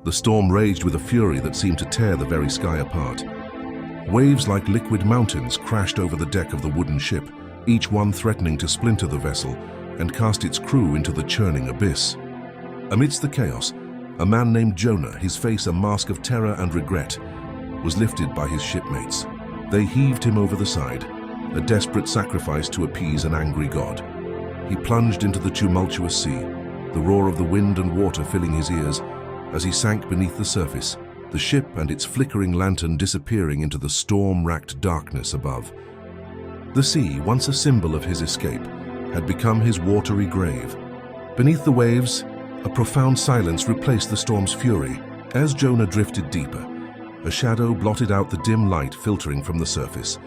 The storm raged with a fury that seemed to tear the very sky apart. Waves like liquid mountains crashed over the deck of the wooden ship, each one threatening to splinter the vessel and cast its crew into the churning abyss. Amidst the chaos, a man named Jonah, his face a mask of terror and regret, was lifted by his shipmates. They heaved him over the side, a desperate sacrifice to appease an angry god. He plunged into the tumultuous sea, the roar of the wind and water filling his ears as he sank beneath the surface, the ship and its flickering lantern disappearing into the storm-racked darkness above. The sea, once a symbol of his escape, had become his watery grave. Beneath the waves, a profound silence replaced the storm's fury. As Jonah drifted deeper, a shadow blotted out the dim light filtering from the surface.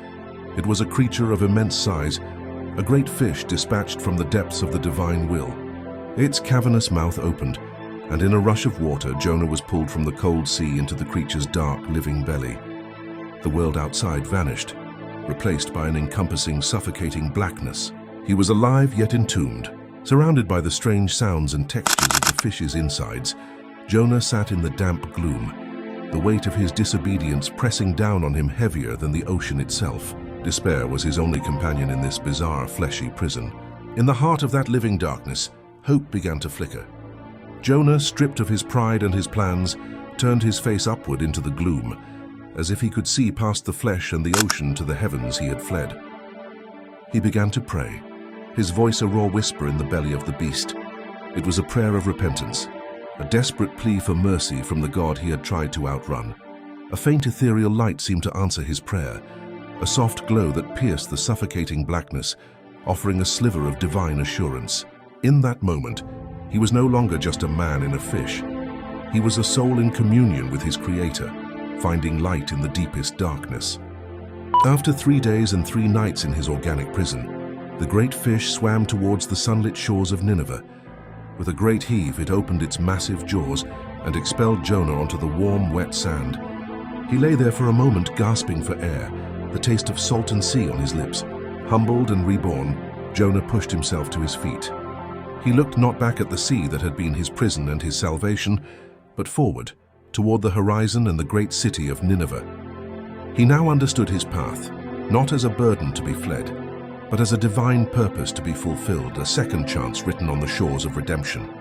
It was a creature of immense size, a great fish dispatched from the depths of the divine will. Its cavernous mouth opened, and in a rush of water, Jonah was pulled from the cold sea into the creature's dark, living belly. The world outside vanished, replaced by an encompassing, suffocating blackness. He was alive yet entombed. Surrounded by the strange sounds and textures of the fish's insides, Jonah sat in the damp gloom, the weight of his disobedience pressing down on him heavier than the ocean itself. Despair was his only companion in this bizarre, fleshy prison. In the heart of that living darkness, hope began to flicker. Jonah, stripped of his pride and his plans, turned his face upward into the gloom, as if he could see past the flesh and the ocean to the heavens he had fled. He began to pray, his voice a raw whisper in the belly of the beast. It was a prayer of repentance, a desperate plea for mercy from the God he had tried to outrun. A faint ethereal light seemed to answer his prayer, a soft glow that pierced the suffocating blackness, offering a sliver of divine assurance. In that moment, he was no longer just a man in a fish. He was a soul in communion with his Creator, finding light in the deepest darkness. After 3 days and 3 nights in his organic prison, the great fish swam towards the sunlit shores of Nineveh. With a great heave, it opened its massive jaws and expelled Jonah onto the warm, wet sand. He lay there for a moment, gasping for air, the taste of salt and sea on his lips. Humbled and reborn, Jonah pushed himself to his feet. He looked not back at the sea that had been his prison and his salvation, but forward, toward the horizon and the great city of Nineveh. He now understood his path, not as a burden to be fled, but as a divine purpose to be fulfilled, a second chance written on the shores of redemption.